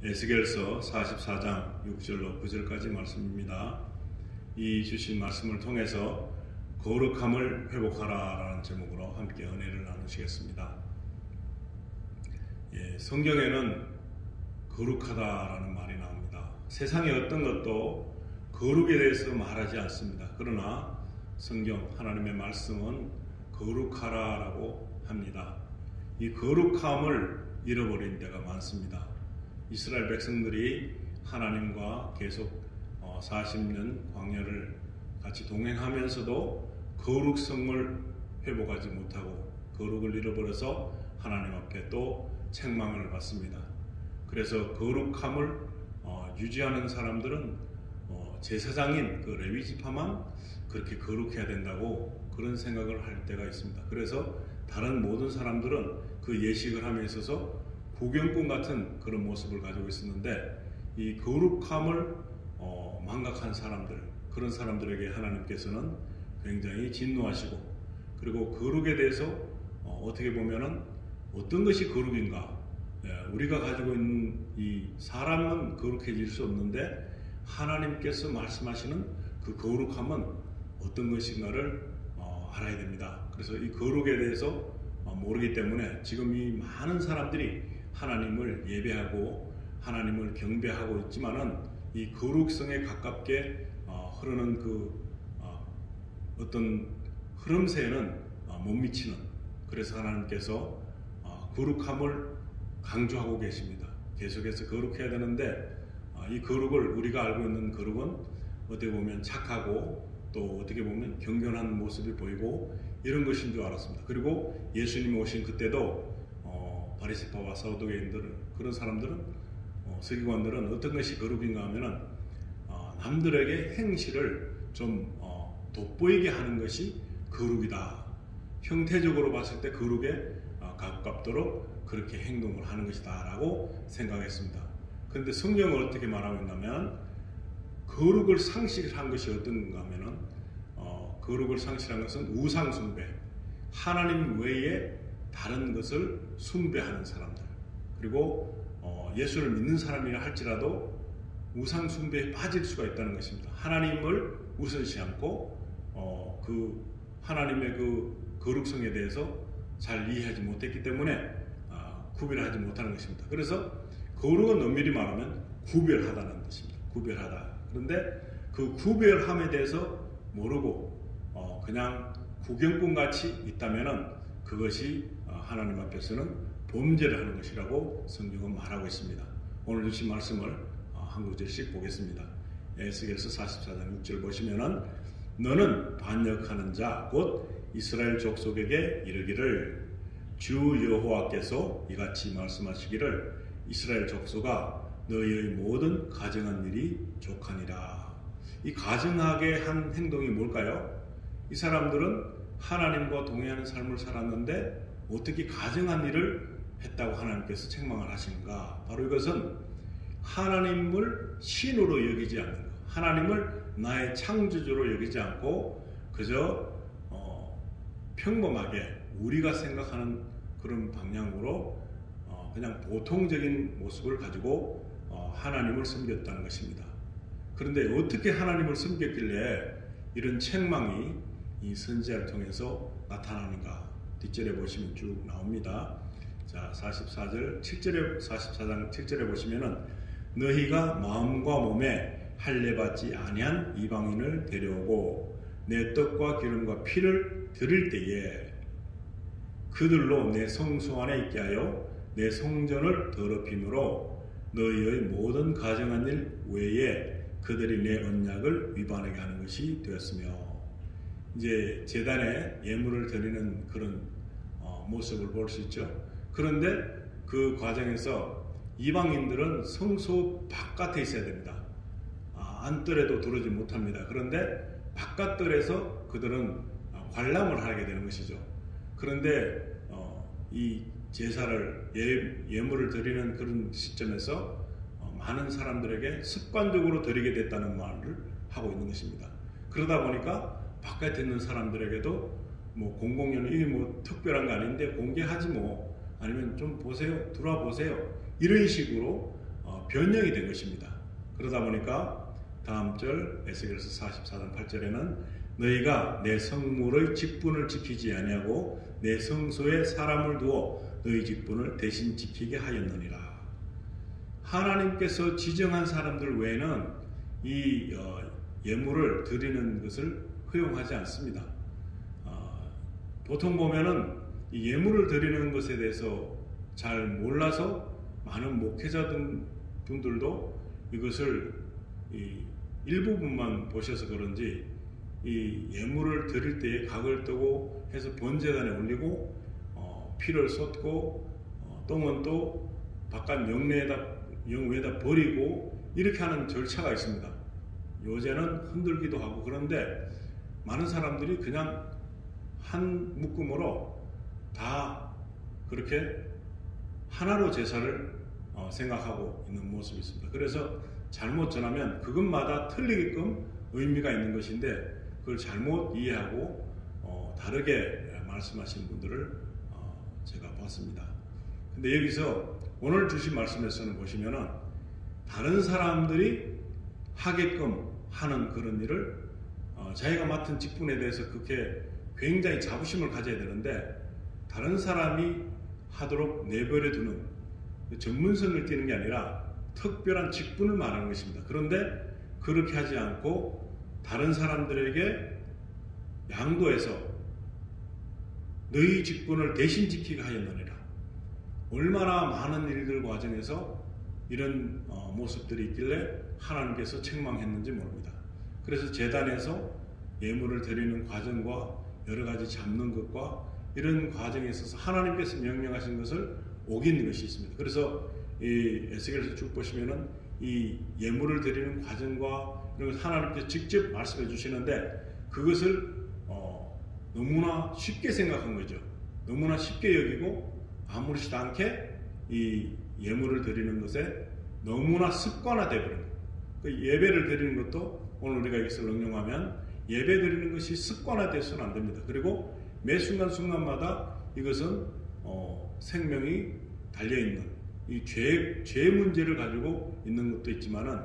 에스겔서 44장 6절로 9절까지 말씀입니다. 이 주신 말씀을 통해서 거룩함을 회복하라라는 제목으로 함께 은혜를 나누시겠습니다. 성경에는 거룩하다라는 말이 나옵니다. 세상의 어떤 것도 거룩에 대해서 말하지 않습니다. 그러나 성경 하나님의 말씀은 거룩하라라고 합니다. 이 거룩함을 잃어버린 데가 많습니다. 이스라엘 백성들이 하나님과 계속 40년 광야를 같이 동행하면서도 거룩성을 회복하지 못하고 거룩을 잃어버려서 하나님 앞에 또 책망을 받습니다. 그래서 거룩함을 유지하는 사람들은 제사장인 그 레위 지파만 그렇게 거룩해야 된다고 그런 생각을 할 때가 있습니다. 그래서 다른 모든 사람들은 그 예식을 함에 있어서 구경꾼 같은 그런 모습을 가지고 있었는데, 이 거룩함을 망각한 사람들, 그런 사람들에게 하나님께서는 굉장히 진노하시고, 그리고 거룩에 대해서 어떻게 보면은 어떤 것이 거룩인가, 우리가 가지고 있는 이 사람은 거룩해질 수 없는데 하나님께서 말씀하시는 그 거룩함은 어떤 것인가를 알아야 됩니다. 그래서 이 거룩에 대해서 모르기 때문에 지금 이 많은 사람들이 하나님을 예배하고 하나님을 경배하고 있지만은 이 거룩성에 가깝게 흐르는 그 어떤 흐름새에는 못 미치는, 그래서 하나님께서 거룩함을 강조하고 계십니다. 계속해서 거룩해야 되는데 이 거룩을, 우리가 알고 있는 거룩은 어떻게 보면 착하고 또 어떻게 보면 경건한 모습이 보이고 이런 것인 줄 알았습니다. 그리고 예수님이 오신 그때도 바리새파와 사두개인들은, 그런 사람들은, 서기관들은 어떤 것이 거룩인가 하면은 남들에게 행실을 좀 돋보이게 하는 것이 거룩이다. 형태적으로 봤을 때 거룩에 가깝도록 그렇게 행동을 하는 것이다 라고 생각했습니다. 그런데 성경은 어떻게 말하고 있냐면, 거룩을 상실한 것이 어떤가 하면은 거룩을 상실한 것은 우상 숭배, 하나님 외에 다른 것을 숭배하는 사람들, 그리고 예수를 믿는 사람이라 할지라도 우상 숭배에 빠질 수가 있다는 것입니다. 하나님을 우선시 않고 그 하나님의 그 거룩성에 대해서 잘 이해하지 못했기 때문에 구별하지 못하는 것입니다. 그래서 거룩은 엄밀히 말하면 구별하다는 뜻입니다. 구별하다. 그런데 그 구별함에 대해서 모르고 그냥 구경꾼같이 있다면은 그것이 하나님 앞에서는 범죄를 하는 것이라고 성경은 말하고 있습니다. 오늘 주신 말씀을 한 구절씩 보겠습니다. 에스겔서 44장 6절 보시면은, 너는 반역하는 자 곧 이스라엘 족속에게 이르기를, 주 여호와께서 이같이 말씀하시기를, 이스라엘 족속아 너희의 모든 가증한 일이 족하니라. 이 가증하게 한 행동이 뭘까요? 이 사람들은 하나님과 동행하는 삶을 살았는데 어떻게 가증한 일을 했다고 하나님께서 책망을 하시는가? 바로 이것은 하나님을 신으로 여기지 않는 것, 하나님을 나의 창조주로 여기지 않고 그저 평범하게 우리가 생각하는 그런 방향으로 그냥 보통적인 모습을 가지고 하나님을 섬겼다는 것입니다. 그런데 어떻게 하나님을 섬겼길래 이런 책망이 이 선지자를 통해서 나타나는가? 뒷절에 보시면 쭉 나옵니다. 자, 44장 7절에 보시면은, 너희가 마음과 몸에 할례받지 아니한 이방인을 데려오고 내 떡과 기름과 피를 드릴 때에 그들로 내 성소 안에 있게 하여 내 성전을 더럽힘으로 너희의 모든 가증한 일 외에 그들이 내 언약을 위반하게 하는 것이 되었으며, 이제 제단에 예물을 드리는 그런 모습을 볼 수 있죠. 그런데 그 과정에서 이방인들은 성소 바깥에 있어야 됩니다. 안뜰에도 들어오지 못합니다. 그런데 바깥뜰에서 그들은 관람을 하게 되는 것이죠. 그런데 이 제사를 예물을 드리는 그런 시점에서 많은 사람들에게 습관적으로 드리게 됐다는 말을 하고 있는 것입니다. 그러다 보니까 바깥에 있는 사람들에게도 뭐 공공연히 이게 뭐 특별한 거 아닌데 공개하지 뭐, 아니면 좀 보세요, 들어와 보세요, 이런 식으로 변형이 된 것입니다. 그러다 보니까 다음 절 에스겔서 44장 8절에는 너희가 내 성물의 직분을 지키지 아니하고 내 성소에 사람을 두어 너희 직분을 대신 지키게 하였느니라. 하나님께서 지정한 사람들 외에는 이 예물을 드리는 것을 허용하지 않습니다. 보통 보면은 이 예물을 드리는 것에 대해서 잘 몰라서 많은 목회자 분들도 이것을 일부분만 보셔서 그런지 이 예물을 드릴 때에 각을 뜨고 해서 번제단에 올리고 피를 쏟고 똥은 또 바깥 영외에다 버리고 이렇게 하는 절차가 있습니다. 요새는 흔들기도 하고 그런데 많은 사람들이 그냥 한 묶음으로 다 그렇게 하나로 제사를 생각하고 있는 모습이 있습니다. 그래서 잘못 전하면 그것마다 틀리게끔 의미가 있는 것인데 그걸 잘못 이해하고 다르게 말씀하신 분들을 제가 봤습니다. 근데 여기서 오늘 주신 말씀에서는 보시면은 다른 사람들이 하게끔 하는 그런 일을 자기가 맡은 직분에 대해서 그렇게 굉장히 자부심을 가져야 되는데 다른 사람이 하도록 내버려 두는 전문성을 띠는 게 아니라 특별한 직분을 말하는 것입니다. 그런데 그렇게 하지 않고 다른 사람들에게 양도해서 너희 직분을 대신 지키게 하였느니라. 얼마나 많은 일들 과정에서 이런 모습들이 있길래 하나님께서 책망했는지 모릅니다. 그래서 제단에서 예물을 드리는 과정과 여러 가지 잡는 것과 이런 과정에 있어서 하나님께서 명령하신 것을 어긴 것이 있습니다. 그래서 이 에스겔서 쭉 보시면은 이 예물을 드리는 과정과 이런 것을 하나님께서 직접 말씀해 주시는데 그것을 너무나 쉽게 생각한 거죠. 너무나 쉽게 여기고 아무렇지도 않게 이 예물을 드리는 것에 너무나 습관화되어 버린 거예요. 그 예배를 드리는 것도 오늘 우리가 여기서 응용하면 예배 드리는 것이 습관화되어서는 안 됩니다. 그리고 매 순간순간마다 이것은 생명이 달려있는 이 죄 문제를 가지고 있는 것도 있지만은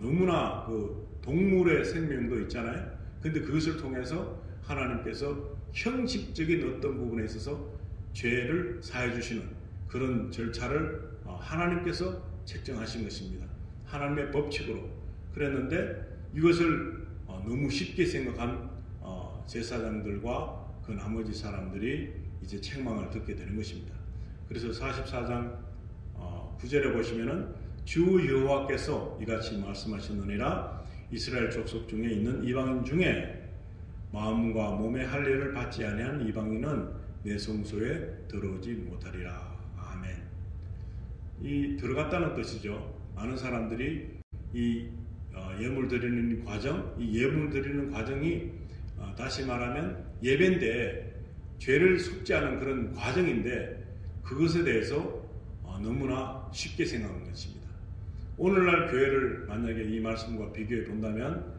너무나 그 동물의 생명도 있잖아요. 근데 그것을 통해서 하나님께서 형식적인 어떤 부분에 있어서 죄를 사해 주시는 그런 절차를 하나님께서 책정하신 것입니다. 하나님의 법칙으로 그랬는데 이것을 너무 쉽게 생각한 제사장들과 그 나머지 사람들이 이제 책망을 듣게 되는 것입니다. 그래서 44장 9절에 보시면은 주 여호와께서 이같이 말씀하셨느니라. 이스라엘 족속 중에 있는 이방인 중에 마음과 몸의 할례를 받지 아니한 이방인은 내 성소에 들어오지 못하리라. 아멘. 이 들어갔다는 뜻이죠. 많은 사람들이 이 예물 드리는 과정, 이 예물 드리는 과정이 다시 말하면 예배인데 죄를 속죄하는 그런 과정인데 그것에 대해서 너무나 쉽게 생각하는 것입니다. 오늘날 교회를 만약에 이 말씀과 비교해 본다면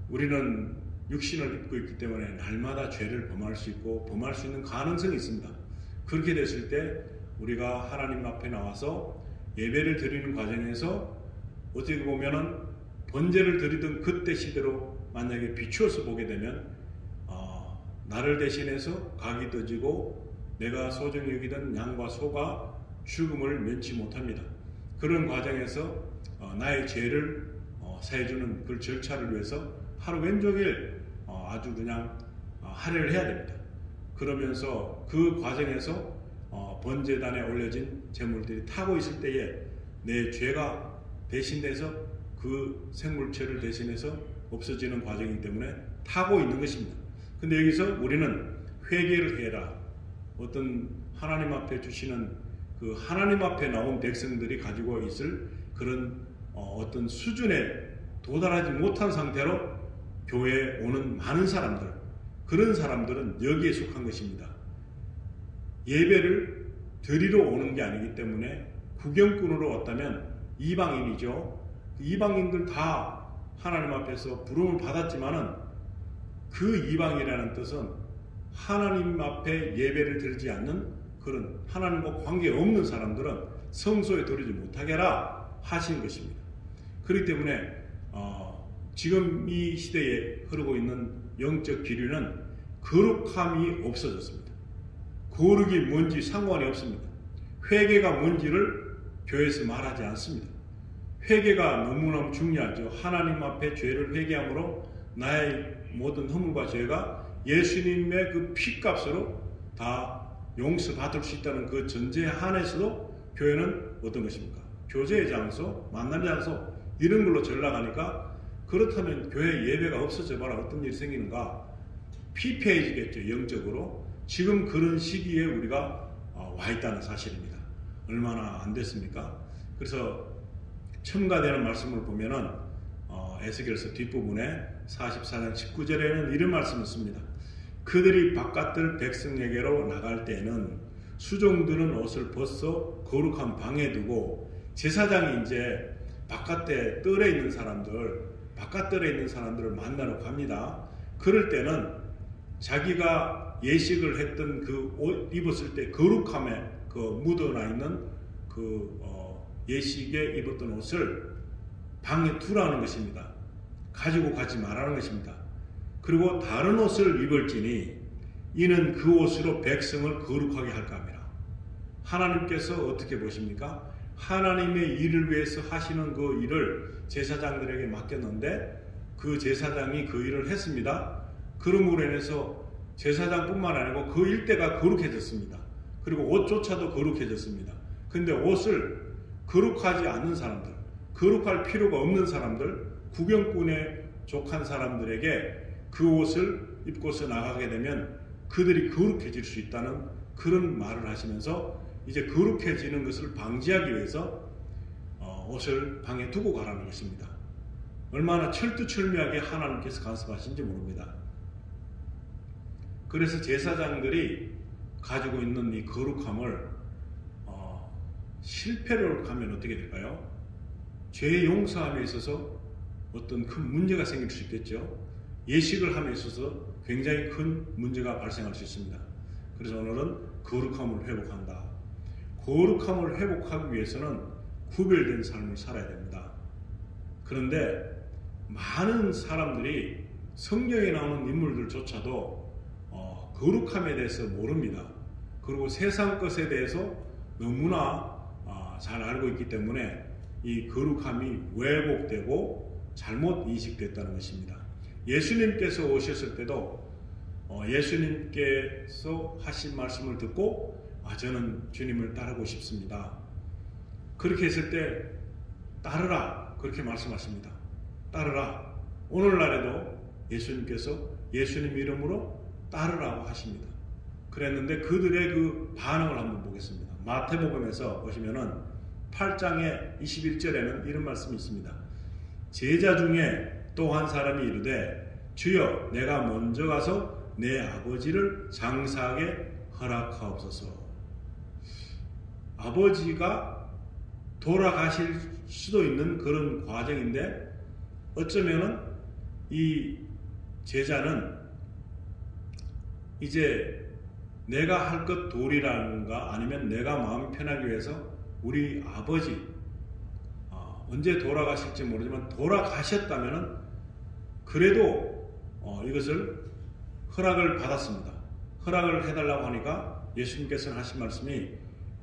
우리는 육신을 입고 있기 때문에 날마다 죄를 범할 수 있고 범할 수 있는 가능성이 있습니다. 그렇게 됐을 때 우리가 하나님 앞에 나와서 예배를 드리는 과정에서 어떻게 보면은 번제를 드리던 그때 시대로 만약에 비추어서 보게 되면 나를 대신해서 각이 떠지고 내가 소중히 여기던 양과 소가 죽음을 면치 못합니다. 그런 과정에서 나의 죄를 사해주는 그 절차를 위해서 하루 왼종일 아주 그냥 할애를 해야 됩니다. 그러면서 그 과정에서 번제단에 올려진 제물들이 타고 있을 때에 내 죄가 대신돼서 그 생물체를 대신해서 없어지는 과정이기 때문에 타고 있는 것입니다. 근데 여기서 우리는 회개를 해라. 어떤 하나님 앞에 주시는 그 하나님 앞에 나온 백성들이 가지고 있을 그런 어떤 수준에 도달하지 못한 상태로 교회에 오는 많은 사람들, 그런 사람들은 여기에 속한 것입니다. 예배를 드리러 오는 게 아니기 때문에 구경꾼으로 왔다면 이방인이죠. 이방인들 다 하나님 앞에서 부름을 받았지만은 그 이방이라는 뜻은 하나님 앞에 예배를 드리지 않는 그런 하나님과 관계없는 사람들은 성소에 들어오지 못하게 하라 하신 것입니다. 그렇기 때문에 지금 이 시대에 흐르고 있는 영적 기류는 거룩함이 없어졌습니다. 거룩이 뭔지 상관이 없습니다. 회개가 뭔지를 교회에서 말하지 않습니다. 회개가 너무너무 중요하죠. 하나님 앞에 죄를 회개함으로 나의 모든 허물과 죄가 예수님의 그 피값으로 다 용서받을 수 있다는 그 전제에 한해서도 교회는 어떤 것입니까? 교제의 장소, 만남의 장소 이런 걸로 전락하니까 그렇다면 교회 예배가 없어져 봐라 어떤 일이 생기는가? 피폐해지겠죠. 영적으로. 지금 그런 시기에 우리가 와 있다는 사실입니다. 얼마나 안 됐습니까? 그래서 첨가되는 말씀을 보면은 에스겔서 뒷부분에 44장 19절에는 이런 말씀을 씁니다. 그들이 바깥들 백성에게로 나갈 때에는 수종들은 옷을 벗어 거룩한 방에 두고 제사장이 이제 바깥에 뜰에 있는 사람들을 만나러 갑니다. 그럴 때는 자기가 예식을 했던 그 옷 입었을 때 거룩함에 그 묻어나 있는 그 예식에 입었던 옷을 방에 두라는 것입니다. 가지고 가지 말라는 것입니다. 그리고 다른 옷을 입을지니 이는 그 옷으로 백성을 거룩하게 할까 합니다. 하나님께서 어떻게 보십니까? 하나님의 일을 위해서 하시는 그 일을 제사장들에게 맡겼는데 그 제사장이 그 일을 했습니다. 그러므로 인해서 제사장뿐만 아니고 그 일대가 거룩해졌습니다. 그리고 옷조차도 거룩해졌습니다. 근데 옷을 거룩하지 않는 사람들, 거룩할 필요가 없는 사람들, 구경꾼에 족한 사람들에게 그 옷을 입고서 나가게 되면 그들이 거룩해질 수 있다는 그런 말을 하시면서 이제 거룩해지는 것을 방지하기 위해서 옷을 방에 두고 가라는 것입니다. 얼마나 철두철미하게 하나님께서 간섭하신지 모릅니다. 그래서 제사장들이 가지고 있는 이 거룩함을 실패를 가면 어떻게 될까요? 죄 용서함에 있어서 어떤 큰 문제가 생길 수 있겠죠. 예식을 함에 있어서 굉장히 큰 문제가 발생할 수 있습니다. 그래서 오늘은 거룩함을 회복한다. 거룩함을 회복하기 위해서는 구별된 삶을 살아야 됩니다. 그런데 많은 사람들이 성경에 나오는 인물들조차도 거룩함에 대해서 모릅니다. 그리고 세상 것에 대해서 너무나 잘 알고 있기 때문에 이 거룩함이 왜곡되고 잘못 인식됐다는 것입니다. 예수님께서 오셨을 때도 예수님께서 하신 말씀을 듣고 저는 주님을 따르고 싶습니다. 그렇게 했을 때 따르라 그렇게 말씀하십니다. 따르라. 오늘날에도 예수님께서 예수님 이름으로 따르라고 하십니다. 그랬는데 그들의 그 반응을 한번 보겠습니다. 마태복음에서 보시면은 8장의 21절에는 이런 말씀이 있습니다. 제자 중에 또 한 사람이 이르되 주여 내가 먼저 가서 내 아버지를 장사하게 허락하옵소서. 아버지가 돌아가실 수도 있는 그런 과정인데 어쩌면은 이 제자는 이제 내가 할 것 도리라는가 아니면 내가 마음 편하기 위해서 우리 아버지 언제 돌아가실지 모르지만 돌아가셨다면은 그래도 이것을 허락을 받았습니다. 허락을 해달라고 하니까 예수님께서는 하신 말씀이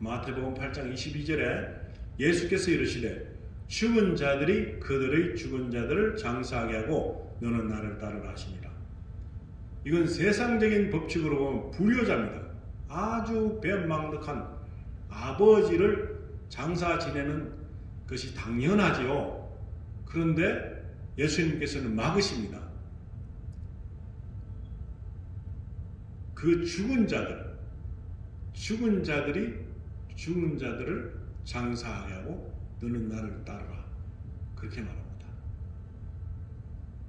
마태복음 8장 22절에 예수께서 이르시되 죽은 자들이 그들의 죽은 자들을 장사하게 하고 너는 나를 따르라 하시니라. 이건 세상적인 법칙으로 보면 불효자입니다. 아주 배은망덕한 아버지를 장사 지내는 것이 당연하지요. 그런데 예수님께서는 막으십니다. 그 죽은 자들이 죽은 자들을 장사하게 하고 너는 나를 따르라. 그렇게 말합니다.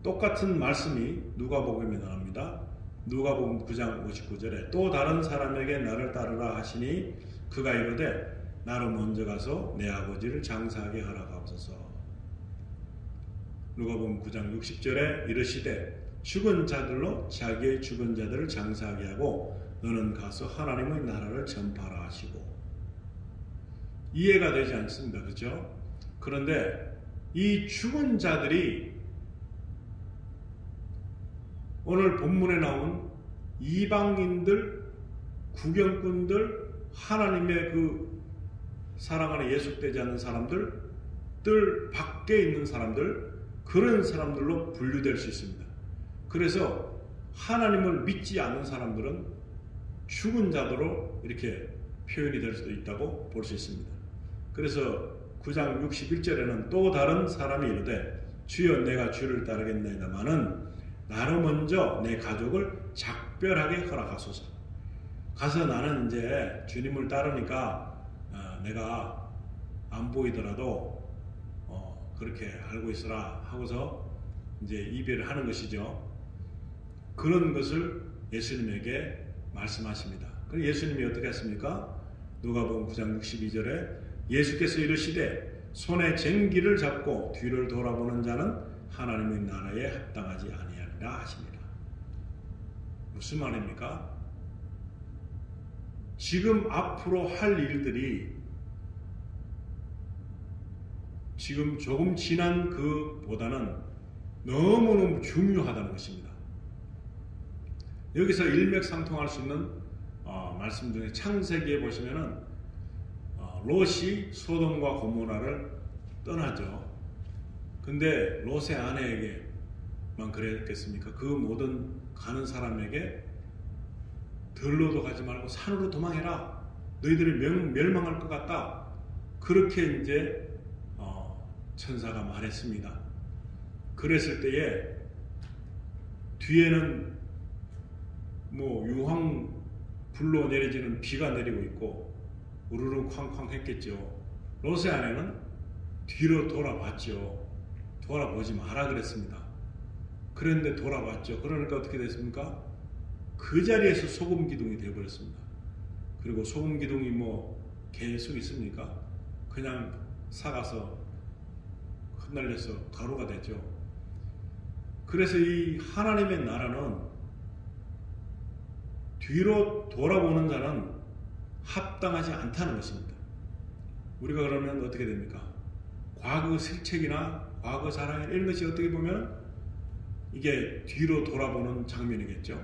똑같은 말씀이 누가복음에 나옵니다. 누가복음 9장 59절에 또 다른 사람에게 나를 따르라 하시니 그가 이르되 나로 먼저 가서 내 아버지를 장사하게 허락하옵소서. 누가복음 9장 60절에 이르시되 죽은 자들로 자기의 죽은 자들을 장사하게 하고 너는 가서 하나님의 나라를 전파하라 하시고 이해가 되지 않습니다. 그렇죠? 그런데 이 죽은 자들이 오늘 본문에 나온 이방인들, 구경꾼들, 하나님의 그 사랑 안에 예속되지 않는 사람들, 들 밖에 있는 사람들, 그런 사람들로 분류될 수 있습니다. 그래서 하나님을 믿지 않는 사람들은 죽은 자도로 이렇게 표현이 될 수도 있다고 볼 수 있습니다. 그래서 9장 61절에는 또 다른 사람이 이르되 주여 내가 주를 따르겠나이다마는 나로 먼저 내 가족을 작별하게 허락하소서. 가서 나는 이제 주님을 따르니까 내가 안 보이더라도 그렇게 알고 있으라 하고서 이제 이별을 하는 것이죠. 그런 것을 예수님에게 말씀하십니다. 그럼 예수님이 어떻게 했습니까? 누가복음 9장 62절에 예수께서 이르시되 손에 쟁기를 잡고 뒤를 돌아보는 자는 하나님의 나라에 합당하지 아니하리라 하십니다. 무슨 말입니까? 지금 앞으로 할 일들이 지금 조금 지난 그보다는 너무너무 중요하다는 것입니다. 여기서 일맥상통할 수 있는 말씀 중에 창세기에 보시면은 롯이 소돔과 고모라를 떠나죠. 근데 롯의 아내에게만 그랬겠습니까? 그 모든 가는 사람에게 들로도 가지 말고 산으로 도망해라. 너희들이 멸망할 것 같다. 그렇게 이제 천사가 말했습니다. 그랬을 때에 뒤에는 유황 불로 내려지는 비가 내리고 있고 우르르 쾅쾅 했겠죠. 롯의 아내는 뒤로 돌아봤죠. 돌아보지 마라 그랬습니다. 그런데 돌아봤죠. 그러니까 어떻게 됐습니까? 그 자리에서 소금 기둥이 되어버렸습니다. 그리고 소금 기둥이 계속 있습니까? 그냥 삭아서 흩날려서 가루가 됐죠. 그래서 이 하나님의 나라는 뒤로 돌아보는 자는 합당하지 않다는 것입니다. 우리가 그러면 어떻게 됩니까? 과거 실책이나 과거 자랑이나 이런 것이 어떻게 보면 이게 뒤로 돌아보는 장면이겠죠.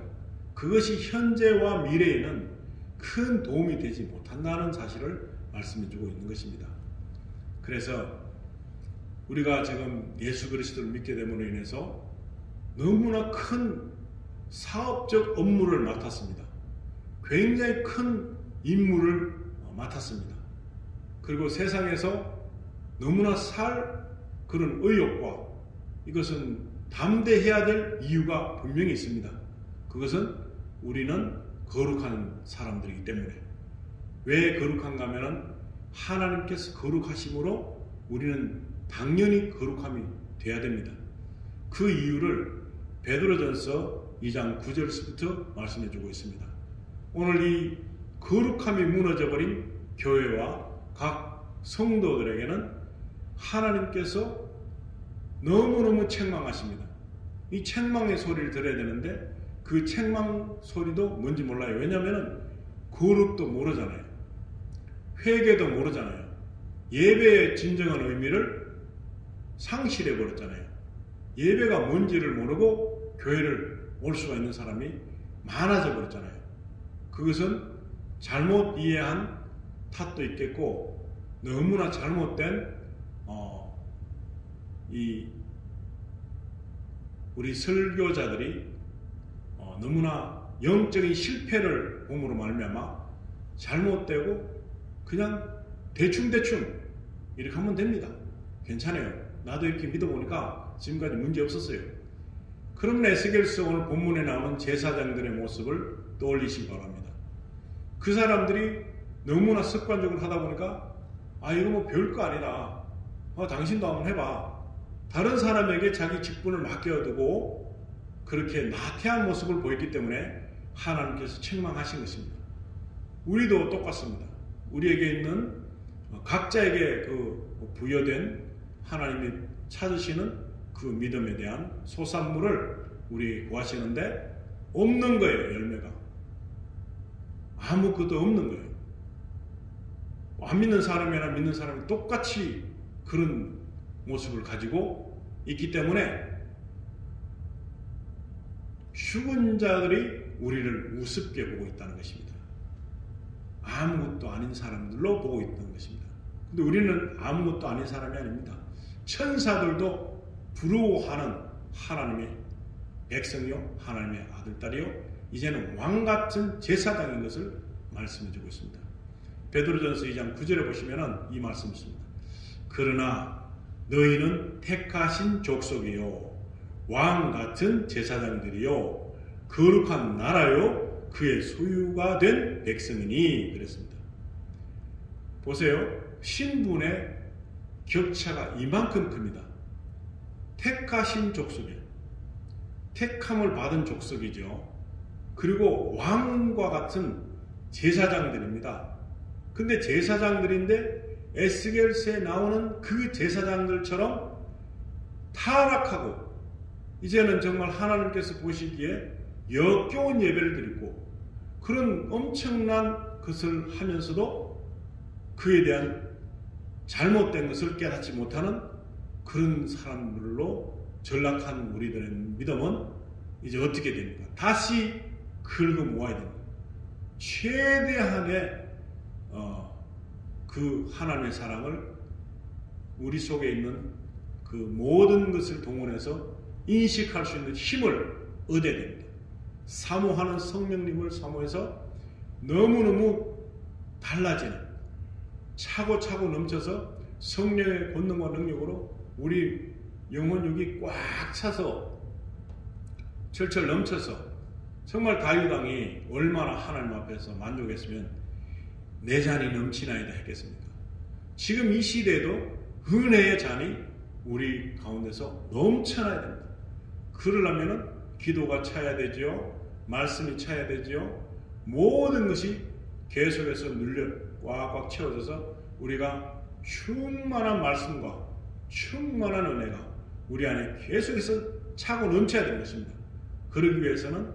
그것이 현재와 미래에는 큰 도움이 되지 못한다는 사실을 말씀해주고 있는 것입니다. 그래서 우리가 지금 예수 그리스도를 믿게 됨으로 인해서 너무나 큰 사업적 업무를 맡았습니다. 굉장히 큰 임무를 맡았습니다. 그리고 세상에서 너무나 살 그런 의욕과 이것은 담대해야 될 이유가 분명히 있습니다. 그것은 우리는 거룩한 사람들이기 때문에. 왜 거룩한가 하면은 하나님께서 거룩하심으로 우리는 당연히 거룩함이 돼야 됩니다. 그 이유를 베드로전서 2장 9절부터 말씀해 주고 있습니다. 오늘 이 거룩함이 무너져버린 교회와 각 성도들에게는 하나님께서 너무너무 책망하십니다. 이 책망의 소리를 들어야 되는데 그 책망 소리도 뭔지 몰라요. 왜냐하면 거룩도 모르잖아요. 회개도 모르잖아요. 예배의 진정한 의미를 상실해 버렸잖아요. 예배가 뭔지를 모르고 교회를 올 수가 있는 사람이 많아져 버렸잖아요. 그것은 잘못 이해한 탓도 있겠고 너무나 잘못된 우리 설교자들이 너무나 영적인 실패를 봄으로 말미암아 잘못되고 그냥 대충 이렇게 하면 됩니다. 괜찮아요. 나도 이렇게 믿어보니까 지금까지 문제 없었어요. 그럼 에스겔서 오늘 본문에 나오는 제사장들의 모습을 떠올리시기 바랍니다. 그 사람들이 너무나 습관적으로 하다 보니까 이거 별거 아니다. 당신도 한번 해봐. 다른 사람에게 자기 직분을 맡겨두고 그렇게 나태한 모습을 보였기 때문에 하나님께서 책망하신 것입니다. 우리도 똑같습니다. 우리에게 있는 각자에게 그 부여된 하나님이 찾으시는 그 믿음에 대한 소산물을 우리 구하시는데 없는 거예요. 열매가 아무것도 없는 거예요. 안 믿는 사람이나 믿는 사람이 똑같이 그런 모습을 가지고 있기 때문에 죽은 자들이 우리를 우습게 보고 있다는 것입니다. 아무것도 아닌 사람들로 보고 있다는 것입니다. 근데 우리는 아무것도 아닌 사람이 아닙니다. 천사들도 부러워하는 하나님의 백성이요, 하나님의 아들, 딸이요, 이제는 왕같은 제사장인 것을 말씀해 주고 있습니다. 베드로전서 2장 9절에 보시면 이 말씀이 있습니다. 그러나 너희는 택하신 족속이요, 왕같은 제사장들이요, 거룩한 나라요, 그의 소유가 된 백성이니 그랬습니다. 보세요. 신분의 격차가 이만큼 큽니다. 택하신 족속이에요. 택함을 받은 족속이죠. 그리고 왕과 같은 제사장들입니다. 근데 제사장들인데 에스겔서에 나오는 그 제사장들처럼 타락하고 이제는 정말 하나님께서 보시기에 역겨운 예배를 드리고 그런 엄청난 것을 하면서도 그에 대한 잘못된 것을 깨닫지 못하는 그런 사람들로 전락한 우리들의 믿음은 이제 어떻게 됩니까? 다시 긁어 모아야 됩니다. 최대한의 그 하나님의 사랑을 우리 속에 있는 그 모든 것을 동원해서 인식할 수 있는 힘을 얻어야 됩니다. 사모하는 성령님을 사모해서 너무너무 달라지는 차고차고 넘쳐서 성령의 권능과 능력으로 우리 영혼육이 꽉 차서 철철 넘쳐서 정말 다윗왕이 얼마나 하나님 앞에서 만족했으면 내 잔이 넘치나이다 했겠습니까? 지금 이 시대에도 은혜의 잔이 우리 가운데서 넘쳐나야 됩니다. 그러려면 기도가 차야 되지요. 말씀이 차야 되지요. 모든 것이 계속해서 눌려 꽉꽉 채워져서 우리가 충만한 말씀과 충만한 은혜가 우리 안에 계속해서 차고 넘쳐야 되는 것입니다. 그러기 위해서는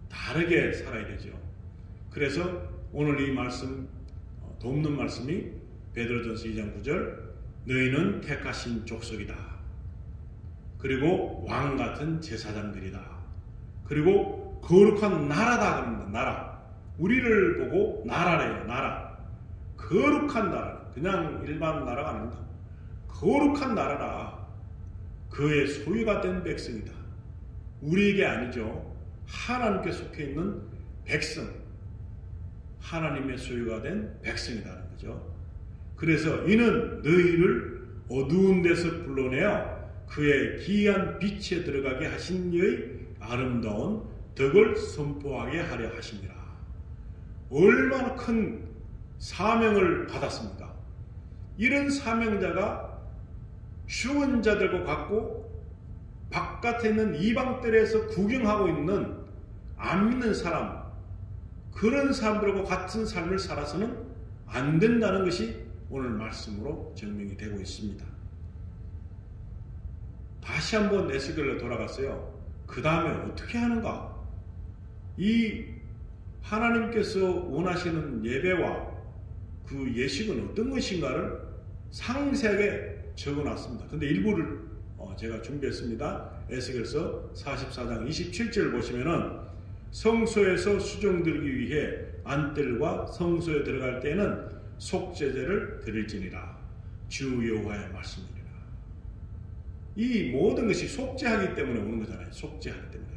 다르게 살아야 되죠. 그래서 오늘 이 말씀, 돕는 말씀이 베드로전서 2장 9절 너희는 택하신 족속이다. 그리고 왕같은 제사장들이다. 그리고 거룩한 나라다 그럽니다. 나라. 우리를 보고 나라래요. 나라. 거룩한 나라. 그냥 일반 나라가 아닙니다. 거룩한 나라라. 그의 소유가 된 백성이다. 우리에게 아니죠. 하나님께 속해 있는 백성. 하나님의 소유가 된 백성이라는 거죠. 그래서 이는 너희를 어두운 데서 불러내어 그의 기이한 빛에 들어가게 하신 이의 아름다운 덕을 선포하게 하려 하십니다. 얼마나 큰 사명을 받았습니까? 이런 사명자가 죽은 자들과 같고 바깥에 있는 이방들에서 구경하고 있는 안 믿는 사람, 그런 사람들과 같은 삶을 살아서는 안 된다는 것이 오늘 말씀으로 증명이 되고 있습니다. 다시 한번 에스겔로 돌아갔어요. 그 다음에 어떻게 하는가? 이 하나님께서 원하시는 예배와 그 예식은 어떤 것인가를 상세하게 적어놨습니다. 근데 일부를 제가 준비했습니다. 에스겔서 44장 27절 보시면은 성소에서 수종들기 위해 안뜰과 성소에 들어갈 때에는 속죄제를 드릴지니라. 주 여호와의 말씀이니라. 이 모든 것이 속죄하기 때문에 오는 거잖아요. 속죄하기 때문에.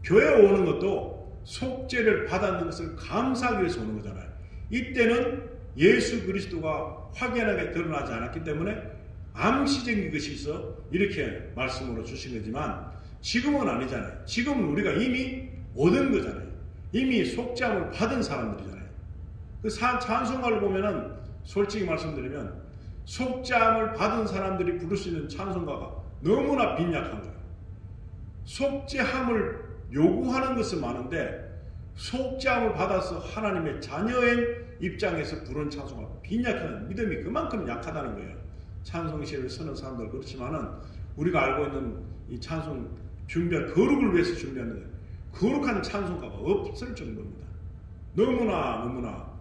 교회 오는 것도 속죄를 받았는 것을 감사하기 위해서 오는 거잖아요. 이때는 예수 그리스도가 확연하게 드러나지 않았기 때문에 암시적인 것이 있어 이렇게 말씀으로 주신 거지만 지금은 아니잖아요. 지금은 우리가 이미 얻은 거잖아요. 이미 속죄함을 받은 사람들이잖아요. 그 찬송가를 보면은 솔직히 말씀드리면 속죄함을 받은 사람들이 부를 수 있는 찬송가가 너무나 빈약한 거예요. 속죄함을 요구하는 것은 많은데 속죄함을 받아서 하나님의 자녀의 입장에서 부른 찬송가 빈약한 믿음이 그만큼 약하다는 거예요. 찬송시를 쓰는 사람들 그렇지만은 우리가 알고 있는 이 찬송 준비한 거룩을 위해서 준비하는 거예요. 거룩한 찬송가가 없을 정도입니다. 너무나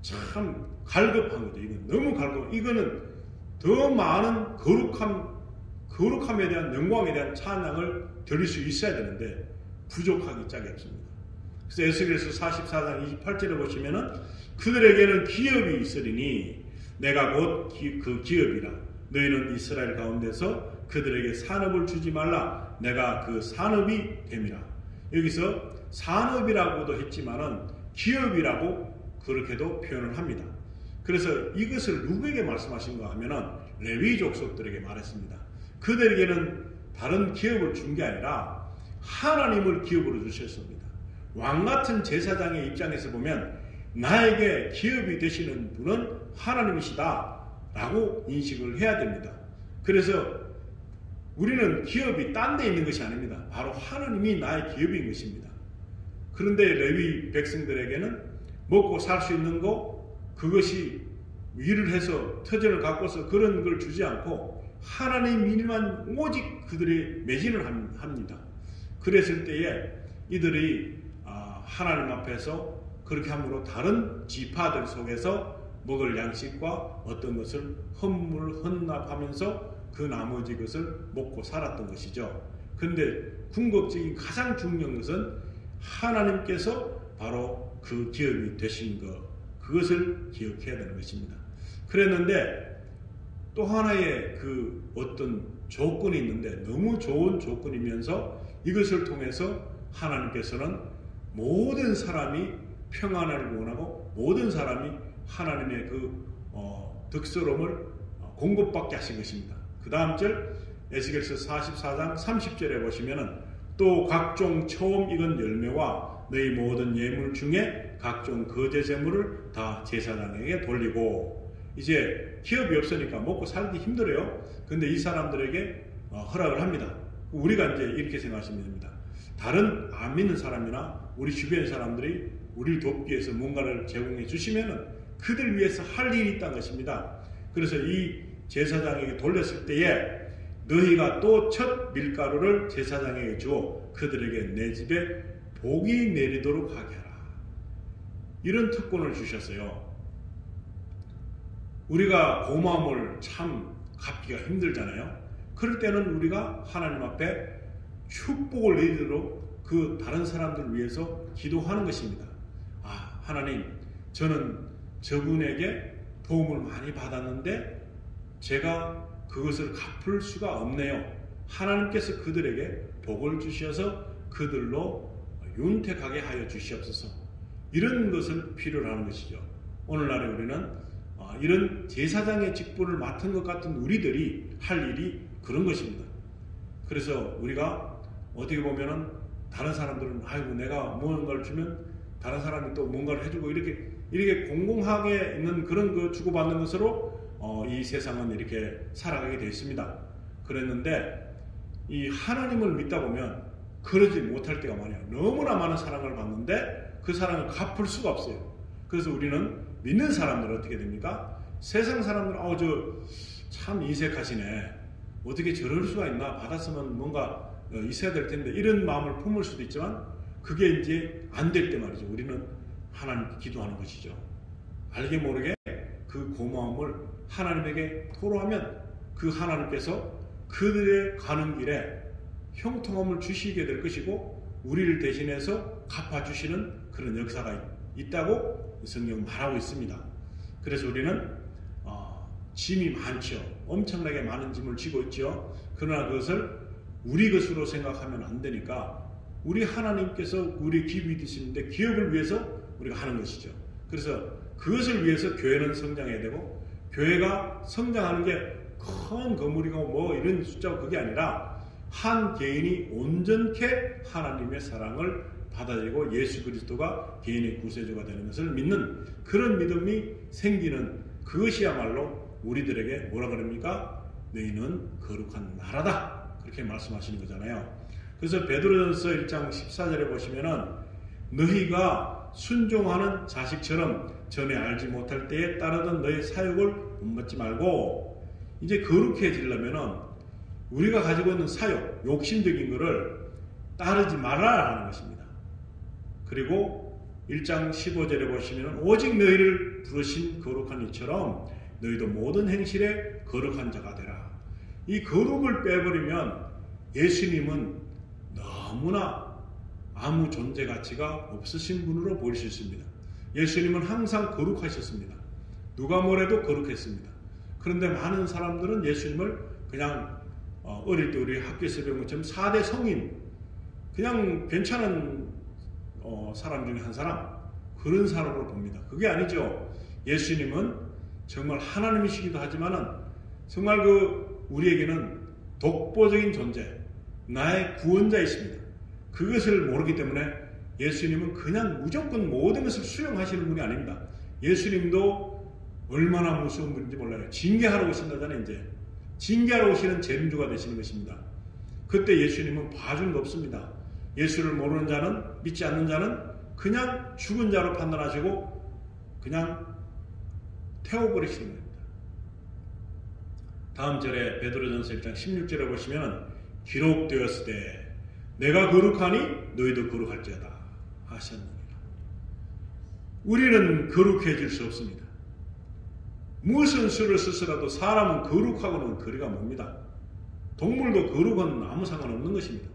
참 갈급한 거죠. 이건 너무 갈급. 이거는 더 많은 거룩함에 대한 영광에 대한 찬양을 드릴 수 있어야 되는데 부족하기 짝이 없습니다. 그래서 에스겔서 44장 28절에 보시면은 그들에게는 기업이 있으리니 내가 곧 그 기업이라. 너희는 이스라엘 가운데서 그들에게 산업을 주지 말라. 내가 그 산업이 됨이라. 여기서 산업이라고도 했지만은 기업이라고 그렇게도 표현을 합니다. 그래서 이것을 누구에게 말씀하신가 하면은 레위 족속들에게 말했습니다. 그들에게는 다른 기업을 준 게 아니라 하나님을 기업으로 주셨습니다. 왕 같은 제사장의 입장에서 보면 나에게 기업이 되시는 분은 하나님이시다 라고 인식을 해야 됩니다. 그래서 우리는 기업이 딴 데 있는 것이 아닙니다. 바로 하나님이 나의 기업인 것입니다. 그런데 레위 백성들에게는 먹고 살 수 있는 거 그것이 일을 해서 터전을 갖고서 그런 걸 주지 않고 하나님 일만 오직 그들이 매진을 합니다. 그랬을 때에 이들이 하나님 앞에서 그렇게 함으로 다른 지파들 속에서 먹을 양식과 어떤 것을 헌납하면서 그 나머지 것을 먹고 살았던 것이죠. 그런데 궁극적인 가장 중요한 것은 하나님께서 바로 그 기업이 되신 것, 그것을 기억해야 되는 것입니다. 그랬는데 또 하나의 그 어떤 조건이 있는데 너무 좋은 조건이면서 이것을 통해서 하나님께서는 모든 사람이 평안을 원하고 모든 사람이 하나님의 그 득스러움을 공급받게 하신 것입니다. 그 다음 절 에스겔서 44장 30절에 보시면은 또 각종 처음 익은 열매와 너희 모든 예물 중에 각종 거제 제물을 다 제사장에게 돌리고 이제 기업이 없으니까 먹고 살기 힘들어요. 근데 이 사람들에게 허락을 합니다. 우리가 이제 이렇게 생각하시면 됩니다. 다른 안 믿는 사람이나 우리 주변 사람들이 우리를 돕기 위해서 뭔가를 제공해 주시면은 그들 위해서 할 일이 있다는 것입니다. 그래서 이 제사장에게 돌렸을 때에 너희가 또 첫 밀가루를 제사장에게 주어 그들에게 내 집에 복이 내리도록 하게 하라. 이런 특권을 주셨어요. 우리가 고마움을 참 갚기가 힘들잖아요. 그럴 때는 우리가 하나님 앞에 축복을 내리도록 그 다른 사람들을 위해서 기도하는 것입니다. 하나님, 저는 저분에게 도움을 많이 받았는데 제가 그것을 갚을 수가 없네요. 하나님께서 그들에게 복을 주셔서 그들로 윤택하게 하여 주시옵소서. 이런 것을 필요로 하는 것이죠. 오늘날에 우리는 이런 제사장의 직분을 맡은 것 같은 우리들이 할 일이 그런 것입니다. 그래서 우리가 어떻게 보면은 다른 사람들은 아이고 내가 뭔가를 주면 다른 사람이 또 뭔가를 해주고 이렇게 공공하게 있는 그런 그 주고받는 것으로 이 세상은 이렇게 살아가게 되어 있습니다. 그랬는데 이 하나님을 믿다 보면 그러지 못할 때가 많아요. 너무나 많은 사랑을 받는데 그 사랑을 갚을 수가 없어요. 그래서 우리는 믿는 사람들은 어떻게 됩니까? 세상 사람들은 저 참 인색하시네. 어떻게 저럴 수가 있나? 받았으면 뭔가 있어야 될 텐데 이런 마음을 품을 수도 있지만 그게 이제 안 될 때 말이죠. 우리는 하나님께 기도하는 것이죠. 알게 모르게 그 고마움을 하나님에게 토로하면 그 하나님께서 그들의 가는 길에 형통함을 주시게 될 것이고 우리를 대신해서 갚아주시는 그런 역사가 있다고 성경은 말하고 있습니다. 그래서 우리는 짐이 많죠. 엄청나게 많은 짐을 지고 있죠. 그러나 그것을 우리 것으로 생각하면 안 되니까 우리 하나님께서 우리 기업이 되시는데 기업을 위해서 우리가 하는 것이죠. 그래서 그것을 위해서 교회는 성장해야 되고 교회가 성장하는 게 큰 건물이고 뭐 이런 숫자고 그게 아니라 한 개인이 온전케 하나님의 사랑을 받아들이고 예수 그리스도가 개인의 구세주가 되는 것을 믿는 그런 믿음이 생기는 그것이야말로 우리들에게 뭐라 그럽니까? 너희는 거룩한 나라다. 그렇게 말씀하시는 거잖아요. 그래서 베드로전서 1장 14절에 보시면은 너희가 순종하는 자식처럼 전에 알지 못할 때에 따르던 너희 사욕을 본받지 말고 이제 거룩해지려면은 우리가 가지고 있는 사욕, 욕심적인 것을 따르지 말아야 하는 것입니다. 그리고 1장 15절에 보시면 오직 너희를 부르신 거룩한 이처럼 너희도 모든 행실에 거룩한 자가 되라. 이 거룩을 빼버리면 예수님은 너무나 아무 존재 가치가 없으신 분으로 보일 수 있습니다. 예수님은 항상 거룩하셨습니다. 누가 뭐래도 거룩했습니다. 그런데 많은 사람들은 예수님을 그냥 어릴 때 우리 학교에서 배운 것처럼 4대 성인, 그냥 괜찮은 사람 중에 한 사람, 그런 사람으로 봅니다. 그게 아니죠. 예수님은 정말 하나님이시기도 하지만은 정말 우리에게는 독보적인 존재, 나의 구원자이십니다. 그것을 모르기 때문에 예수님은 그냥 무조건 모든 것을 수용하시는 분이 아닙니다. 예수님도 얼마나 무서운 분인지 몰라요. 징계하러 오신다잖아요. 이제 징계하러 오시는 재림주가 되시는 것입니다. 그때 예수님은 봐준 거 없습니다. 예수를 모르는 자는, 믿지 않는 자는 그냥 죽은 자로 판단하시고 그냥 태워버리시는 겁니다. 다음 절에 베드로전서 1장 16절에 보시면 기록되었을 때 내가 거룩하니 너희도 거룩할지어다 하셨느니라. 우리는 거룩해질 수 없습니다. 무슨 수를 쓰서라도 사람은 거룩하고는 거리가 멉니다. 동물도 거룩은 아무 상관없는 것입니다.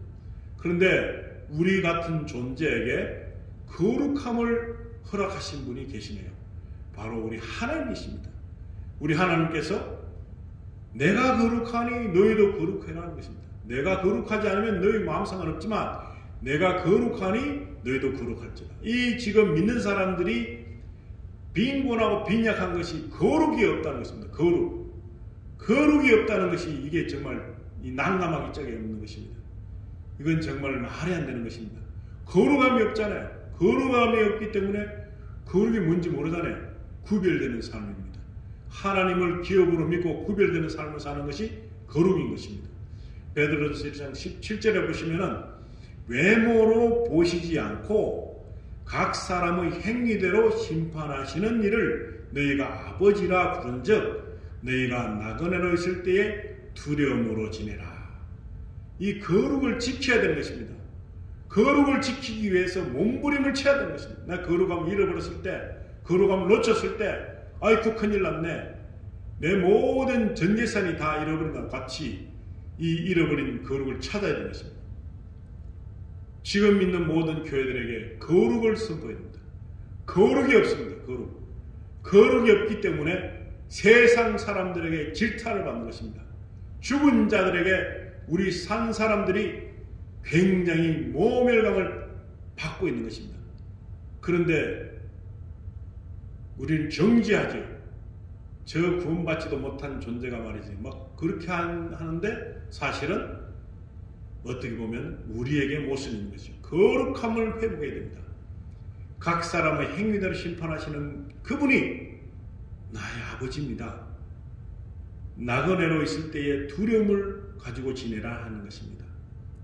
그런데 우리 같은 존재에게 거룩함을 허락하신 분이 계시네요. 바로 우리 하나님이십니다. 우리 하나님께서 내가 거룩하니 너희도 거룩해라는 것입니다. 내가 거룩하지 않으면 너희 마음 상관없지만 내가 거룩하니 너희도 거룩할지다. 이 지금 믿는 사람들이 빈곤하고 빈약한 것이 거룩이 없다는 것입니다. 거룩이 없다는 것이 이게 정말 난감하기 짝이 없는 것입니다. 이건 정말 말이 안 되는 것입니다. 거룩함이 없잖아요. 거룩함이 없기 때문에 거룩이 뭔지 모르잖아요. 구별되는 삶입니다. 하나님을 기업으로 믿고 구별되는 삶을 사는 것이 거룩인 것입니다. 베드로전서 1장 17절에 보시면은 외모로 보시지 않고 각 사람의 행위대로 심판하시는 일을 너희가 아버지라 부른즉 너희가 나그네로 있을 때에 두려움으로 지내라. 이 거룩을 지켜야 되는 것입니다. 거룩을 지키기 위해서 몸부림을 쳐야 되는 것입니다. 나 거룩함을 잃어버렸을 때, 거룩함을 놓쳤을 때 아이고 큰일 났네. 내 모든 전 재산이 다 잃어버린 것 같이 이 잃어버린 거룩을 찾아야 되는 것입니다. 지금 믿는 모든 교회들에게 거룩을 선포해야 됩니다. 거룩이 없습니다. 거룩이 없기 때문에 세상 사람들에게 질타를 받는 것입니다. 죽은 자들에게 우리 산 사람들이 굉장히 모멸감을 받고 있는 것입니다. 그런데 우리는 정지하죠. 저 구원받지도 못한 존재가 말이지 막 그렇게 하는데 사실은 어떻게 보면 우리에게 모순인 것이죠. 거룩함을 회복해야 됩니다. 각 사람의 행위대로 심판하시는 그분이 나의 아버지입니다. 나그네로 있을 때에 두려움을 가지고 지내라 하는 것입니다.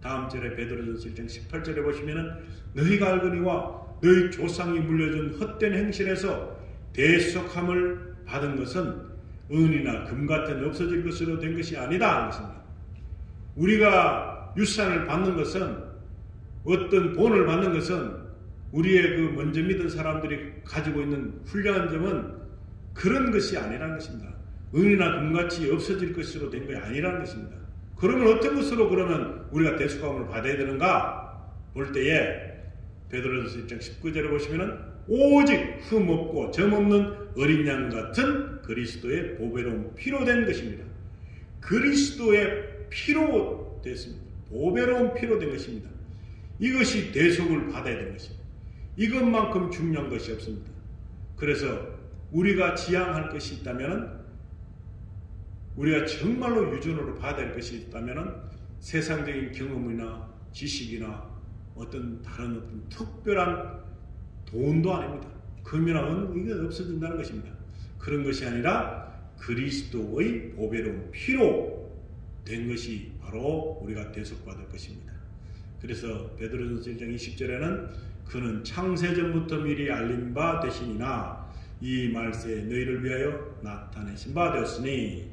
다음 절에 베드로전서 1장 18절에 보시면은 너희가 알거니와 너희 조상이 물려준 헛된 행실에서 대속함을 받은 것은 은이나 금 같은 없어질 것으로 된 것이 아니다 하는 것입니다. 우리가 유산을 받는 것은, 어떤 본을 받는 것은 우리의 그 먼저 믿은 사람들이 가지고 있는 훌륭한 점은 그런 것이 아니라는 것입니다. 은이나 금같이 없어질 것으로 된 것이 아니라는 것입니다. 그러면 어떤 것으로 그러면 우리가 대속함을 받아야 되는가 볼 때에 베드로전서 1장 19절에 보시면은 오직 흠 없고 점 없는 어린 양 같은 그리스도의 보배로운 피로 된 것입니다. 그리스도의 피로 됐습니다. 보배로운 피로 된 것입니다. 이것이 대속을 받아야 되는 것입니다. 이것만큼 중요한 것이 없습니다. 그래서 우리가 지향할 것이 있다면, 우리가 정말로 유전으로 받아야 될 것이 있다면 세상적인 경험이나 지식이나 어떤 다른 어떤 특별한 돈도 아닙니다. 금이나 이게 없어진다는 것입니다. 그런 것이 아니라 그리스도의 보배로운 피로 된 것이 바로 우리가 대속받을 것입니다. 그래서 베드로전서 1장 20절에는 그는 창세전부터 미리 알린 바 되시니나 이 말세에 너희를 위하여 나타내신 바 되었으니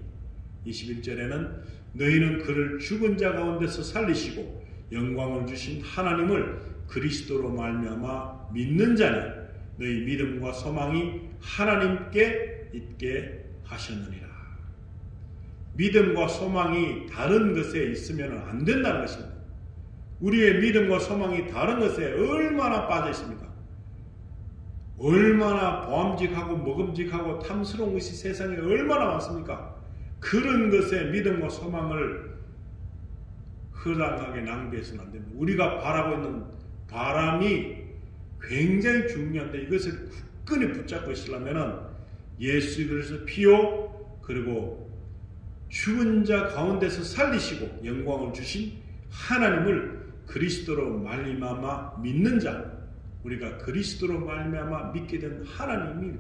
21절에는 너희는 그를 죽은 자 가운데서 살리시고 영광을 주신 하나님을 그리스도로 말미암아 믿는 자니 너희 믿음과 소망이 하나님께 있게 하셨느니라. 믿음과 소망이 다른 것에 있으면 안 된다는 것입니다. 우리의 믿음과 소망이 다른 것에 얼마나 빠져 있습니까? 얼마나 보암직하고 먹음직하고 탐스러운 것이 세상에 얼마나 많습니까? 그런 것에 믿음과 소망을 허당하게 낭비해서는 안 됩니다. 우리가 바라고 있는 바람이 굉장히 중요한데 이것을 굳건히 붙잡고 있으려면 예수 그리스도 피요 그리고 죽은 자 가운데서 살리시고 영광을 주신 하나님을 그리스도로 말미암아 믿는 자, 우리가 그리스도로 말미암아 믿게 된 하나님이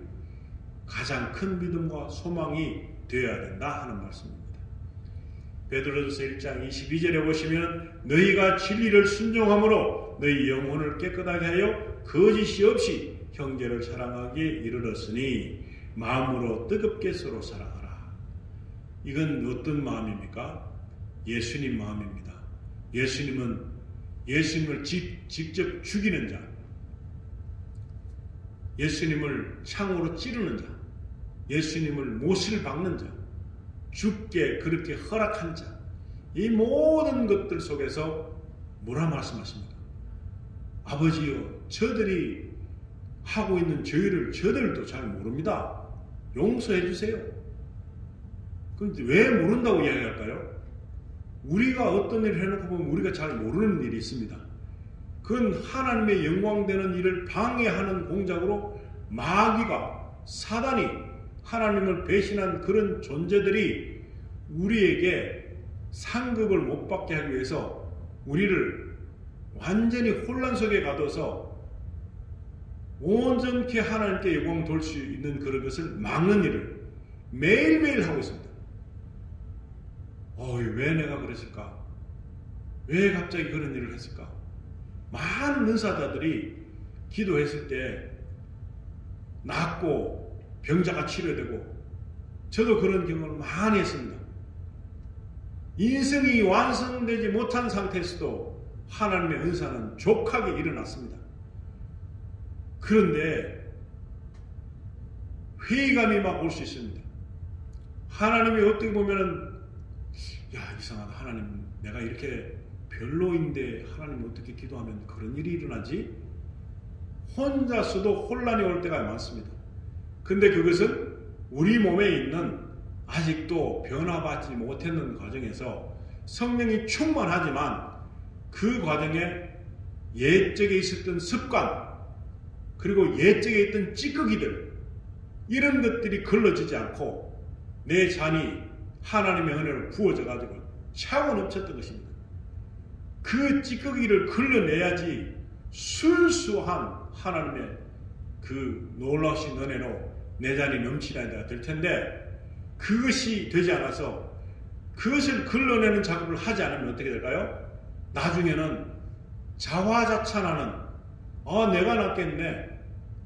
가장 큰 믿음과 소망이 되어야 된다 하는 말씀입니다. 베드로전서 1장 22절에 보시면 너희가 진리를 순종함으로 너희 영혼을 깨끗하게 하여 거짓이 없이 형제를 사랑하기에 이르렀으니 마음으로 뜨겁게 서로 사랑하라. 이건 어떤 마음입니까? 예수님 마음입니다. 예수님은 예수님을 직접 죽이는 자, 예수님을 창으로 찌르는 자, 예수님을 못을 박는 자, 죽게 그렇게 허락한 자, 이 모든 것들 속에서 뭐라 말씀하십니까? 아버지여, 저들이 하고 있는 죄를 저들도 잘 모릅니다. 용서해 주세요. 그런데 왜 모른다고 이야기할까요? 우리가 어떤 일을 해놓고 보면 우리가 잘 모르는 일이 있습니다. 그건 하나님의 영광되는 일을 방해하는 공작으로 마귀가, 사단이, 하나님을 배신한 그런 존재들이 우리에게 상급을 못 받게 하기 위해서 우리를 완전히 혼란 속에 가둬서 온전케 하나님께 영광 돌 수 있는 그런 것을 막는 일을 매일매일 하고 있습니다. 왜 내가 그랬을까? 왜 갑자기 그런 일을 했을까? 많은 은사자들이 기도했을 때 낫고 병자가 치료되고, 저도 그런 경험을 많이 했습니다. 인생이 완성되지 못한 상태에서도 하나님의 은사는 족하게 일어났습니다. 그런데 회의감이 막 올 수 있습니다. 하나님이 어떻게 보면은 이상하다. 하나님, 내가 이렇게 별로인데 하나님 어떻게 기도하면 그런 일이 일어나지? 혼자서도 혼란이 올 때가 많습니다. 근데 그것은 우리 몸에 있는 아직도 변화받지 못했는 과정에서 성령이 충만하지만 그 과정에 옛적에 있었던 습관, 그리고 옛적에 있던 찌꺼기들, 이런 것들이 걸러지지 않고 내 잔이 하나님의 은혜로 부어져 가지고 차고 넘쳤던 것입니다. 그 찌꺼기를 걸러내야지 순수한 하나님의 그 놀라우신 은혜로 내 잔이 넘치나이다 될 텐데, 그것이 되지 않아서 그것을 걸러내는 작업을 하지 않으면 어떻게 될까요? 나중에는 자화자찬하는, 내가 낫겠네,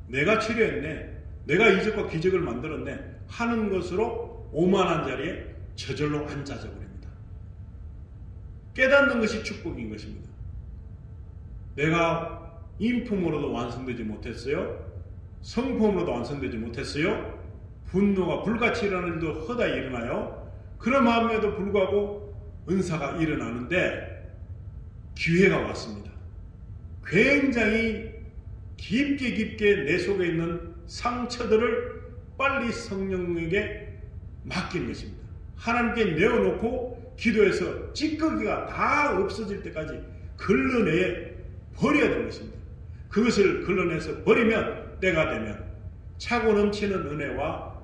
내가 치료했네, 내가 이적과 기적을 만들었네 하는 것으로 오만한 자리에 저절로 앉아져 버립니다. 깨닫는 것이 축복인 것입니다. 내가 인품으로도 완성되지 못했어요. 성품으로도 완성되지 못했어요. 분노가 불같이 일어나는 일도 허다히 일어나요. 그런 마음에도 불구하고 은사가 일어나는데 기회가 왔습니다. 굉장히 깊게 내 속에 있는 상처들을 빨리 성령에게 맡기는 것입니다. 하나님께 내어놓고 기도해서 찌꺼기가 다 없어질 때까지 걸러내 버려야 되는 것입니다. 그것을 걸러내서 버리면 때가 되면 차고 넘치는 은혜와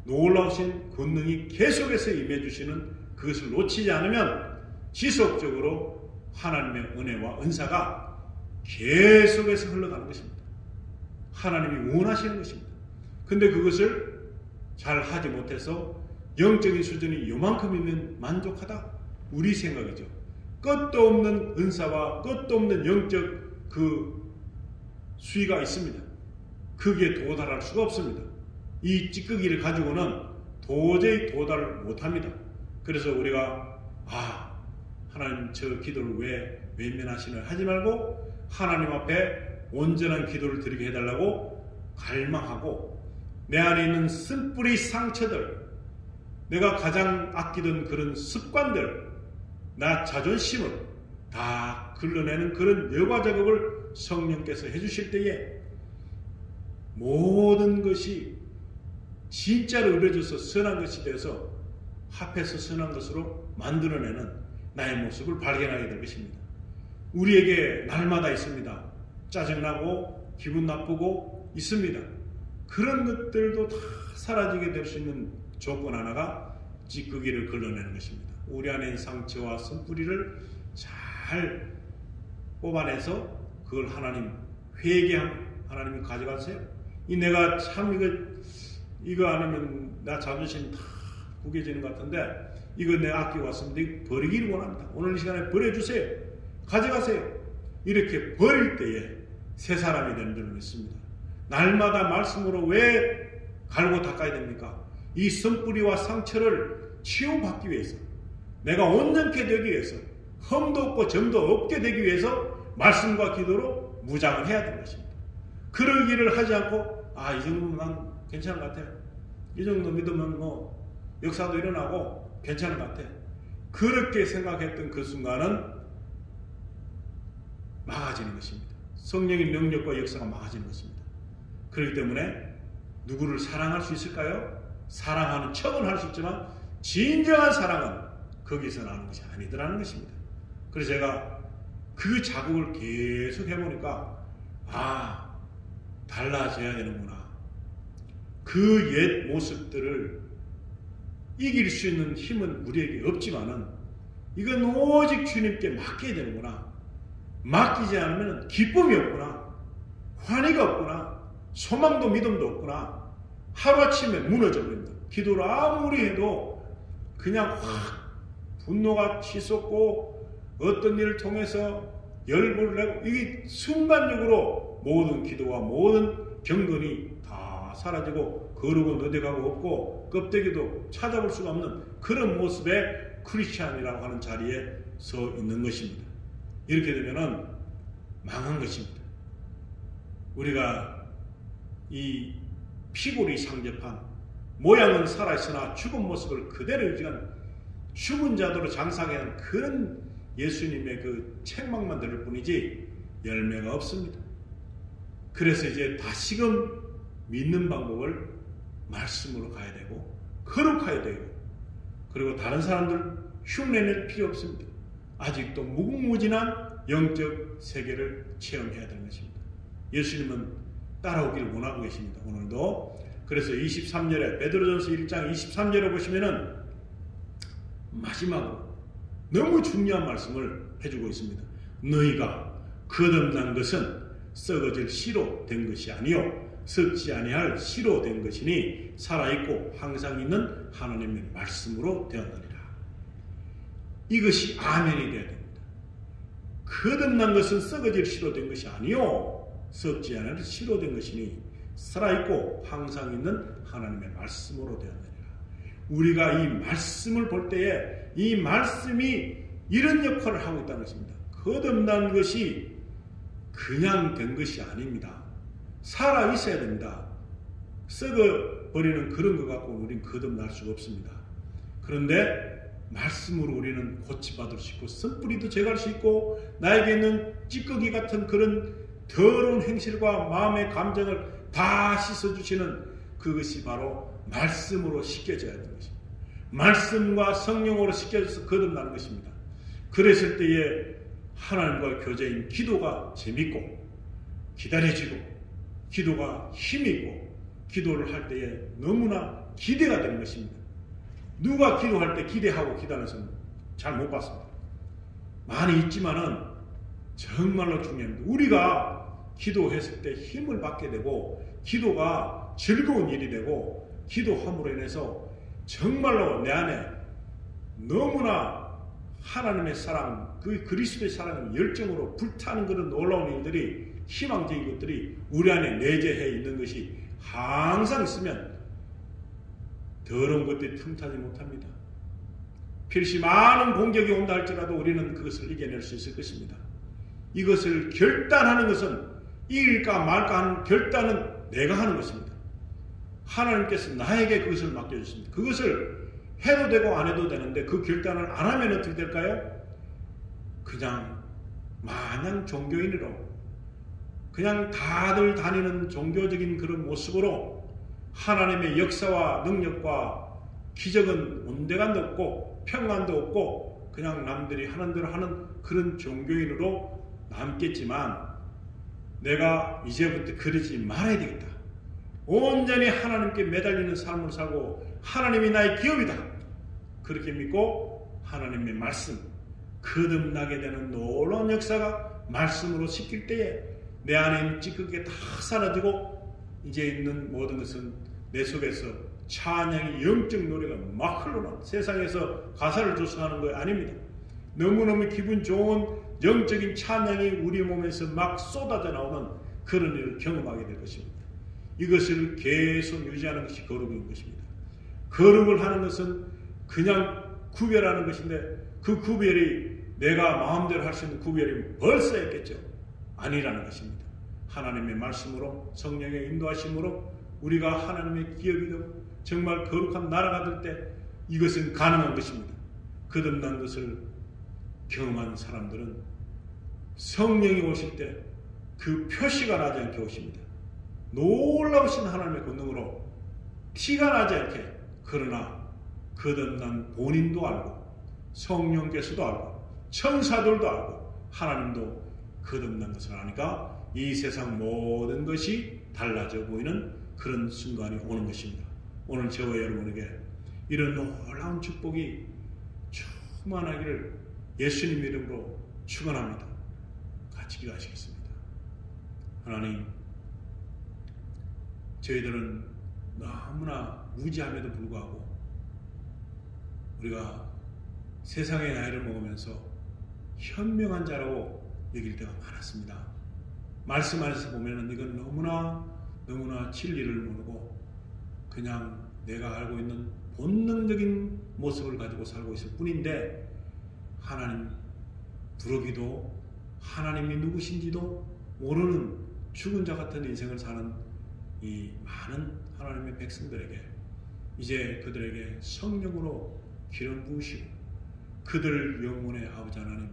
놀라우신 권능이 계속해서 임해주시는 그것을 놓치지 않으면 지속적으로 하나님의 은혜와 은사가 계속해서 흘러가는 것입니다. 하나님이 원하시는 것입니다. 근데 그것을 잘 하지 못해서 영적인 수준이 요만큼이면 만족하다? 우리 생각이죠. 끝도 없는 은사와 끝도 없는 영적 그 수위가 있습니다. 그게 도달할 수가 없습니다. 이 찌꺼기를 가지고는 도저히 도달을 못합니다. 그래서 우리가 하나님 저 기도를 왜 외면하시나 하지 말고 하나님 앞에 온전한 기도를 드리게 해달라고 갈망하고 내 안에 있는 쓴뿌리 상처들, 내가 가장 아끼던 그런 습관들, 나 자존심을 다 걸러내는 그런 여과 작업을 성령께서 해주실 때에 모든 것이 진짜로 이루어져서 선한 것이 되어서 합해서 선한 것으로 만들어내는 나의 모습을 발견하게 될 것입니다. 우리에게 날마다 있습니다. 짜증나고 기분 나쁘고 있습니다. 그런 것들도 다 사라지게 될 수 있는 조건 하나가 찌꺼기를 걸러내는 것입니다. 우리 안에 있는 상처와 쓴뿌리를 잘 뽑아내서 그걸 하나님 회개함 하나님이 가져가세요. 이 내가 참 이거 안 하면 나 자존심 다 구겨지는 것 같은데 이거 내가 아끼고 왔습니다. 이거 버리기를 원합니다. 오늘 이 시간에 버려주세요. 가져가세요. 이렇게 버릴 때에 새 사람이 되는 줄 믿습니다. 날마다 말씀으로 왜 갈고 닦아야 됩니까? 이 쓴뿌리와 상처를 치유받기 위해서, 내가 온전케 되기 위해서, 흠도 없고 점도 없게 되기 위해서 말씀과 기도로 무장을 해야 되는 것입니다. 그러기를 하지 않고 이 정도면 난 괜찮은 것 같아. 이 정도 믿으면 뭐 역사도 일어나고 괜찮은 것 같아. 그렇게 생각했던 그 순간은 막아지는 것입니다. 성령의 능력과 역사가 막아지는 것입니다. 그렇기 때문에 누구를 사랑할 수 있을까요? 사랑하는 척은 할 수 있지만 진정한 사랑은 거기서 나는 것이 아니더라는 것입니다. 그래서 제가 그 자극을 계속 해보니까 달라져야 되는구나. 그 옛 모습들을 이길 수 있는 힘은 우리에게 없지만은 이건 오직 주님께 맡겨야 되는구나. 맡기지 않으면 기쁨이 없구나. 환희가 없구나. 소망도 믿음도 없구나. 하루아침에 무너져 버립니다. 기도를 아무리 해도 그냥 확 분노가 치솟고 어떤 일을 통해서 열불을 내고 이게 순간적으로 모든 기도와 모든 경건이 다 사라지고 거룩은 어디가고 없고 껍데기도 찾아볼 수가 없는 그런 모습의 크리스찬이라고 하는 자리에 서 있는 것입니다. 이렇게 되면은 망한 것입니다. 우리가 이 피골이 상접한 모양은 살아있으나 죽은 모습을 그대로 유지한 죽은 자도로 장사하게 하는 그런 예수님의 그 책망만 들을 뿐이지 열매가 없습니다. 그래서 이제 다시금 믿는 방법을 말씀으로 가야 되고 거룩해야 되고 그리고 다른 사람들 흉내낼 필요 없습니다. 아직도 무궁무진한 영적 세계를 체험해야 되는 것입니다. 예수님은 따라오기를 원하고 계십니다. 오늘도. 그래서 23절에 베드로전서 1장 23절에 보시면은 마지막으로 너무 중요한 말씀을 해주고 있습니다. 너희가 거듭난 것은 썩어질 씨로 된 것이 아니요 썩지 아니할 씨로 된 것이니 살아있고 항상 있는 하나님의 말씀으로 되었느니라. 이것이 아멘이 되어야 됩니다. 거듭난 것은 썩어질 씨로 된 것이 아니요 썩지 않을 씨로 된 것이니 살아있고 항상 있는 하나님의 말씀으로 되었느니라. 우리가 이 말씀을 볼 때에 이 말씀이 이런 역할을 하고 있다는 것입니다. 거듭난 것이 그냥 된 것이 아닙니다. 살아 있어야 됩니다. 썩어버리는 그런 것 갖고 우리는 거듭날 수가 없습니다. 그런데 말씀으로 우리는 고치받을 수 있고 쓴뿌리도 제거할 수 있고 나에게 있는 찌꺼기 같은 그런 더러운 행실과 마음의 감정을 다 씻어주시는 그것이 바로 말씀으로 씻겨져야 하는 것입니다. 말씀과 성령으로 씻겨져서 거듭나는 것입니다. 그랬을 때에 하나님과의 교제인 기도가 재밌고 기다려지고 기도가 힘이 있고 기도를 할 때에 너무나 기대가 되는 것입니다. 누가 기도할 때 기대하고 기다리는 사람 잘 못 봤습니다. 많이 있지만은 정말로 중요합니다. 우리가 기도했을 때 힘을 받게 되고 기도가 즐거운 일이 되고 기도함으로 인해서 정말로 내 안에 너무나 하나님의 사랑, 그 그리스도의 사랑의 열정으로 불타는 그런 놀라운 일들이 희망적인 것들이 우리 안에 내재해 있는 것이 항상 있으면 더러운 것들이 틈타지 못합니다. 필시 많은 공격이 온다 할지라도 우리는 그것을 이겨낼 수 있을 것입니다. 이것을 결단하는 것은 이길까 말까 하는 결단은 내가 하는 것입니다. 하나님께서 나에게 그것을 맡겨주십니다. 그것을 해도 되고 안 해도 되는데 그 결단을 안 하면 어떻게 될까요? 그냥 마냥 종교인으로, 그냥 다들 다니는 종교적인 그런 모습으로 하나님의 역사와 능력과 기적은 온데간도 없고 평안도 없고 그냥 남들이 하는 대로 하는 그런 종교인으로 남겠지만, 내가 이제부터 그러지 말아야 되겠다. 온전히 하나님께 매달리는 삶을 살고 하나님이 나의 기업이다. 그렇게 믿고 하나님의 말씀, 거듭나게 되는 놀라운 역사가 말씀으로 씻길 때에 내 안에 있는 찌꺼기가 다 사라지고 이제 있는 모든 것은 내 속에서 찬양의 영적 노래가 막 흘러나온, 세상에서 가사를 조성하는 거 아닙니다. 너무너무 기분 좋은 영적인 찬양이 우리 몸에서 막 쏟아져 나오는 그런 일을 경험하게 될 것입니다. 이것을 계속 유지하는 것이 거룩인 것입니다. 거룩을 하는 것은 그냥 구별하는 것인데 그 구별이 내가 마음대로 할 수 있는 구별이 벌써 했겠죠. 아니라는 것입니다. 하나님의 말씀으로, 성령의 인도하심으로 우리가 하나님의 기업이 되고 정말 거룩한 나라가 될 때 이것은 가능한 것입니다. 거듭난 것을 경험한 사람들은 성령이 오실 때 그 표시가 나지 않게 오십니다. 놀라우신 하나님의 권능으로 티가 나지 않게, 그러나 거듭난 본인도 알고 성령께서도 알고 천사들도 알고 하나님도 거듭난 것을 아니까 이 세상 모든 것이 달라져 보이는 그런 순간이 오는 것입니다. 오늘 저와 여러분에게 이런 놀라운 축복이 충만하기를 예수님 이름으로 축원합니다. 같이 기도하시겠습니다. 하나님, 저희들은 너무나 무지함에도 불구하고 우리가 세상의 나이를 먹으면서 현명한 자라고 여길 때가 많았습니다. 말씀 안에서 보면은 이건 너무나 진리를 모르고 그냥 내가 알고 있는 본능적인 모습을 가지고 살고 있을 뿐인데, 하나님 부르기도 하나님이 누구신지도 모르는 죽은 자 같은 인생을 사는 이 많은 하나님의 백성들에게 이제 그들에게 성령으로 기름 부으시고 그들 영혼의 아버지 하나님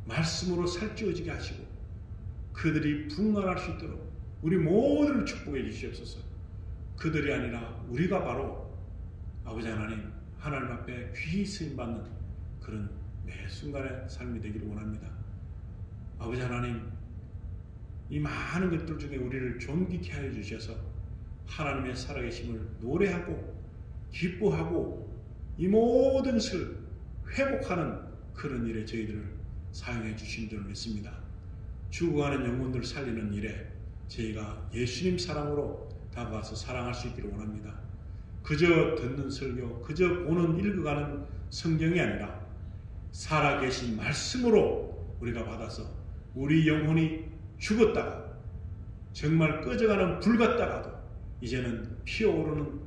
말씀으로 살찌워지게 하시고 그들이 분간할 수 있도록 우리 모두를 축복해 주시옵소서. 그들이 아니라 우리가 바로 아버지 하나님 앞에 귀히 쓰임받는 그런 매 순간의 삶이 되기를 원합니다. 아버지 하나님, 이 많은 것들 중에 우리를 존귀케 하여 주셔서 하나님의 살아계심을 노래하고 기뻐하고 이 모든 것을 회복하는 그런 일에 저희들을 사용해 주신 줄 믿습니다. 죽어가는 영혼들을 살리는 일에 저희가 예수님 사랑으로 다가가서 사랑할 수 있기를 원합니다. 그저 듣는 설교, 그저 보는 읽어가는 성경이 아니라 살아계신 말씀으로 우리가 받아서 우리 영혼이 죽었다가 정말 꺼져가는 불 같다가도 이제는 피어오르는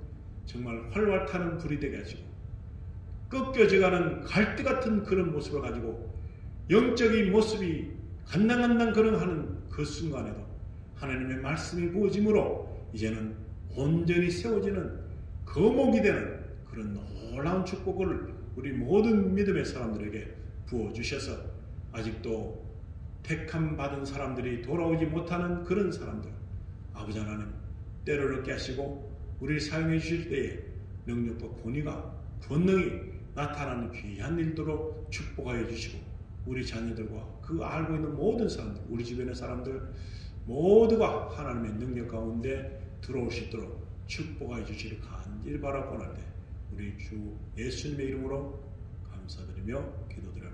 정말 활활 타는 불이 되게 하시고 꺾여져가는 갈대 같은 그런 모습을 가지고 영적인 모습이 간당간당 걸어가는 그 순간에도 하나님의 말씀이 부어짐으로 이제는 온전히 세워지는 거목이 되는 그런 놀라운 축복을 우리 모든 믿음의 사람들에게 부어주셔서 아직도 택함 받은 사람들이 돌아오지 못하는 그런 사람들, 아버지 하나님 때를 얻게 하시고 우리를 사용해 주실 때에 능력과 권능이 나타나는 귀한 일도로 축복하여 주시고 우리 자녀들과 그 알고 있는 모든 사람들, 우리 주변의 사람들 모두가 하나님의 능력 가운데 들어올 수 있도록 축복하여 주시를 간절히 바라고는 때 우리 주 예수님의 이름으로 감사드리며 기도드립니다.